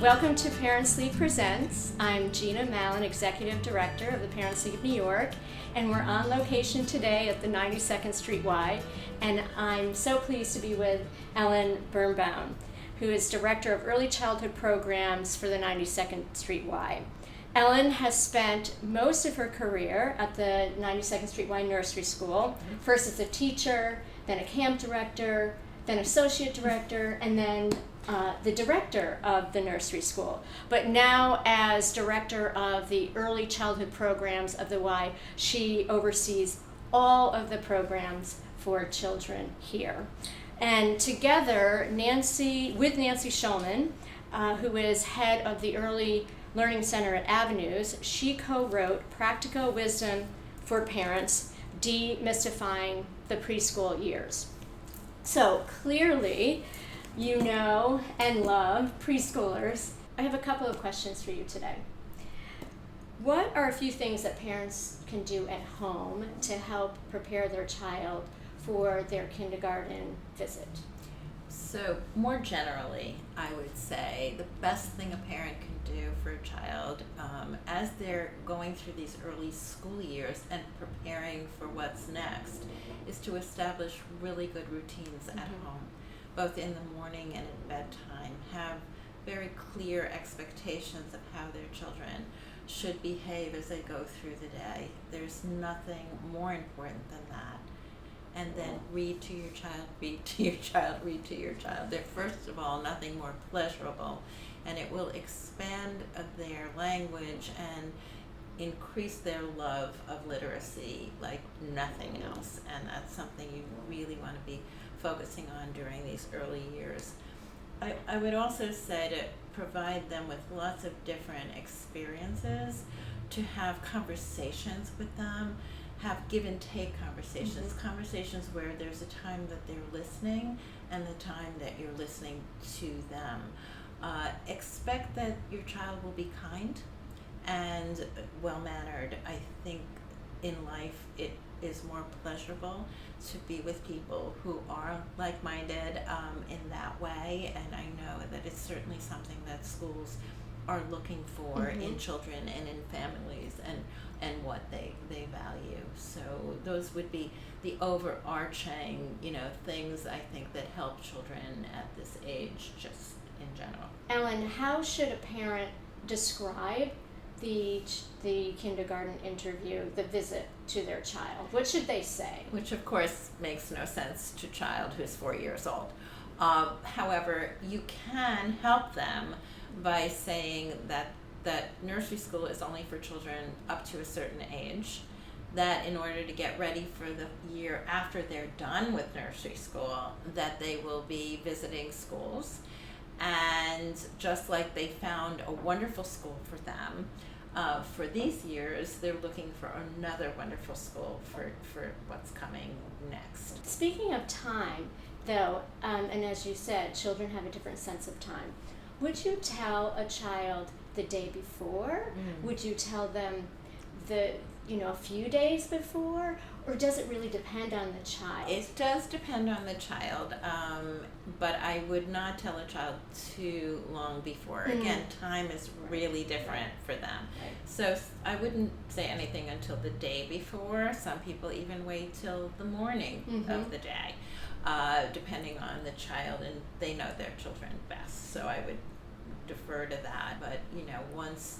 Welcome to Parents League Presents. I'm Gina Mallon, Executive Director of the Parents League of New York, and we're on location today at the 92nd Street Y, and I'm so pleased to be with Ellen Birnbaum, who is Director of Early Childhood Programs for the 92nd Street Y. Ellen has spent most of her career at the 92nd Street Y Nursery School, first as a teacher, then a camp director, then associate director, and then the director of the nursery school. But now as director of the early childhood programs of the Y, she oversees all of the programs for children here. And together, with Nancy Schulman, who is head of the Early Learning Center at Avenues, she co-wrote Practical Wisdom for Parents, Demystifying the Preschool Years. So clearly, you know and love preschoolers. I have a couple of questions for you today. What are a few things that parents can do at home to help prepare their child for their kindergarten visit? So more generally, I would say the best thing a parent can do for a child as they're going through these early school years and preparing for what's next is to establish really good routines at home, both in the morning and at bedtime. Have very clear expectations of how their children should behave as they go through the day. There's nothing more important than that. And then read to your child, read to your child, read to your child. They're, first of all, nothing more pleasurable, and it will expand their language and increase their love of literacy like nothing else. And that's something you really want to be focusing on during these early years. I would also say to provide them with lots of different experiences, to have conversations with them, have give and take conversations, conversations where there's a time that they're listening and the time that you're listening to them. Expect that your child will be kind and well-mannered. I think in life it is more pleasurable to be with people who are like-minded in that way, and I know that it's certainly something that schools are looking for in children and in families and what they value. So those would be the overarching, things I think that help children at this age just in general. Ellen, how should a parent describe the kindergarten interview, the visit to their child? What should they say? Which of course makes no sense to a child who's 4 years old. However, you can help them by saying that nursery school is only for children up to a certain age, that in order to get ready for the year after they're done with nursery school, that they will be visiting schools. And just like they found a wonderful school for them, for these years, they're looking for another wonderful school for what's coming next. Speaking of time, though, and as you said, children have a different sense of time. Would you tell a child the day before? Would you tell them a few days before? Or does it really depend on the child? It does depend on the child, but I would not tell a child too long before. Again, time is really different for them. Right. So I wouldn't say anything until the day before. Some people even wait till the morning of the day, depending on the child, and they know their children best. So I would defer to that. But, once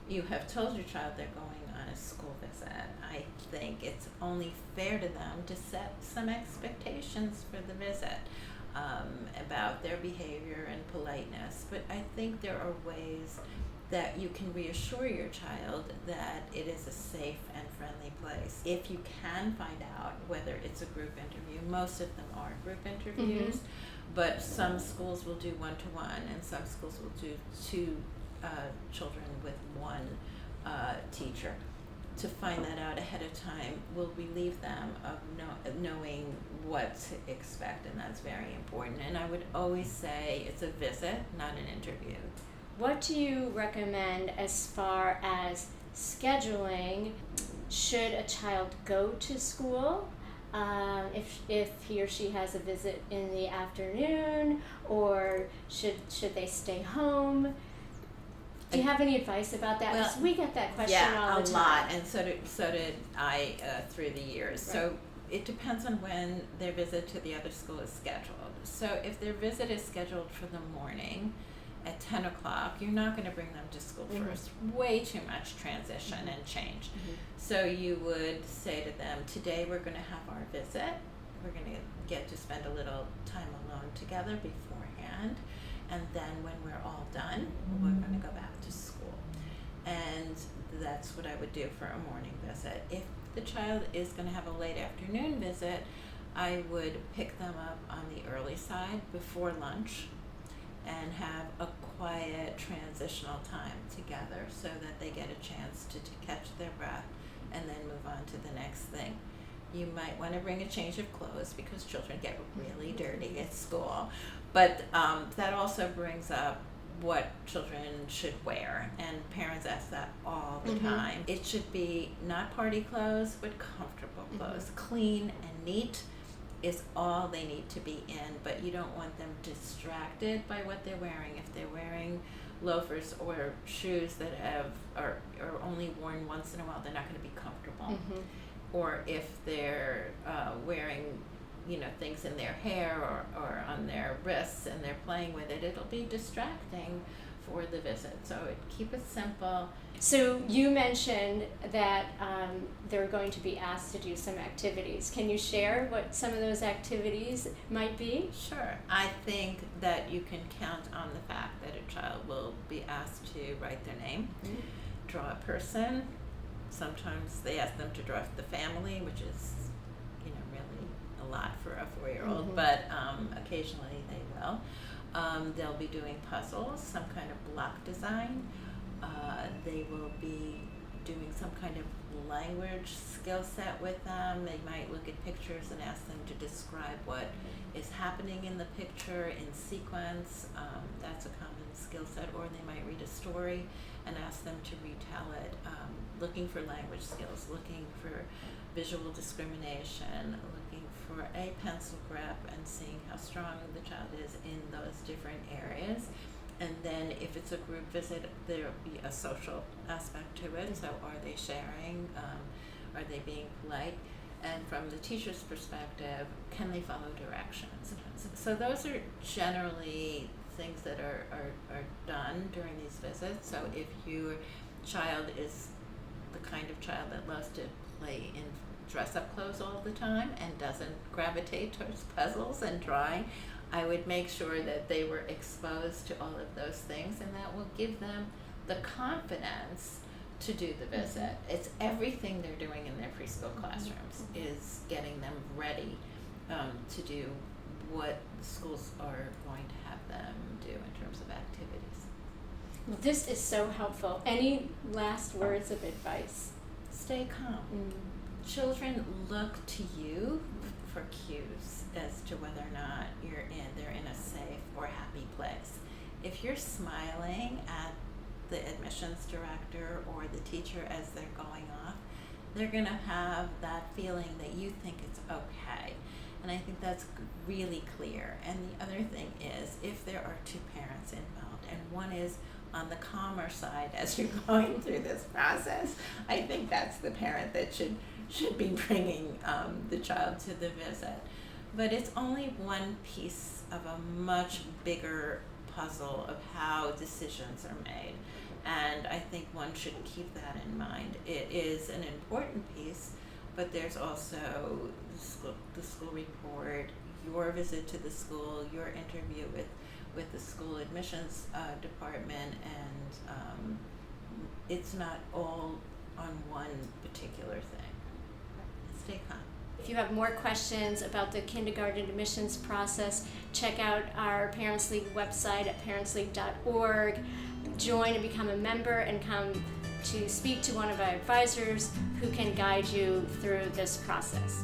you have told your child they're going on a school visit, I think it's only fair to them to set some expectations for the visit about their behavior and politeness. But I think there are ways that you can reassure your child that it is a safe and friendly place. If you can find out whether it's a group interview, most of them are group interviews, but some schools will do one-to-one and some schools will do two children with one teacher. To find that out ahead of time will relieve them of knowing what to expect, and that's very important. And I would always say it's a visit, not an interview. What do you recommend as far as scheduling? Should a child go to school if he or she has a visit in the afternoon, or should they stay home? Do you have any advice about that? Because we get that question all the time. Yeah, a lot, and so did I through the years. Right. So it depends on when their visit to the other school is scheduled. So if their visit is scheduled for the morning at 10 o'clock, you're not going to bring them to school first. Way too much transition and change. So you would say to them, today we're going to have our visit. We're going to get to spend a little time alone together beforehand. And then when we're all done, we're going to go back to school. And that's what I would do for a morning visit. If the child is going to have a late afternoon visit, I would pick them up on the early side before lunch and have a quiet transitional time together so that they get a chance to catch their breath and then move on to the next thing. You might want to bring a change of clothes because children get really dirty at school, but that also brings up what children should wear, and parents ask that all the time. It should be not party clothes, but comfortable clothes. Clean and neat is all they need to be in, but you don't want them distracted by what they're wearing. If they're wearing loafers or shoes that are only worn once in a while, they're not going to be comfortable. Or if they're wearing things in their hair or on their wrists and they're playing with it, it'll be distracting for the visit. So keep it simple. So you mentioned that they're going to be asked to do some activities. Can you share what some of those activities might be? Sure. I think that you can count on the fact that a child will be asked to write their name, draw a person. Sometimes they ask them to draw the family, which is really a lot for a 4-year-old, but occasionally they will. They'll be doing puzzles, some kind of block design. They will be doing some kind of language skill set with them. They might look at pictures and ask them to describe what is happening in the picture in sequence. That's a common skill set. Or they might read a story and ask them to retell it, looking for language skills, looking for visual discrimination, looking for a pencil grip and seeing how strong the child is in those different areas. And then if it's a group visit, there'll be a social aspect to it. So are they sharing? Are they being polite? And from the teacher's perspective, can they follow directions? So those are generally things that are done during these visits. So if your child is the kind of child that loves to play in dress-up clothes all the time and doesn't gravitate towards puzzles and drawing, I would make sure that they were exposed to all of those things, and that will give them the confidence to do the visit. It's everything they're doing in their preschool classrooms is getting them ready to do what the schools are going to have them do in terms of activities. Well, this is so helpful. Any last words of advice? Stay calm. Children look to you for cues as to whether or not they're in a safe or happy place. If you're smiling at the admissions director or the teacher as they're going off, they're going to have that feeling that you think it's okay. And I think that's really clear. And the other thing is, if there are two parents involved and one is on the calmer side as you're going through this process, I think that's the parent that should be bringing the child to the visit. But it's only one piece of a much bigger puzzle of how decisions are made. And I think one should keep that in mind. It is an important piece, but there's also the school report, your visit to the school, your interview with the school admissions department, and it's not all on one particular thing. Stay calm. If you have more questions about the kindergarten admissions process, check out our Parents League website at parentsleague.org. Join and become a member and come to speak to one of our advisors who can guide you through this process.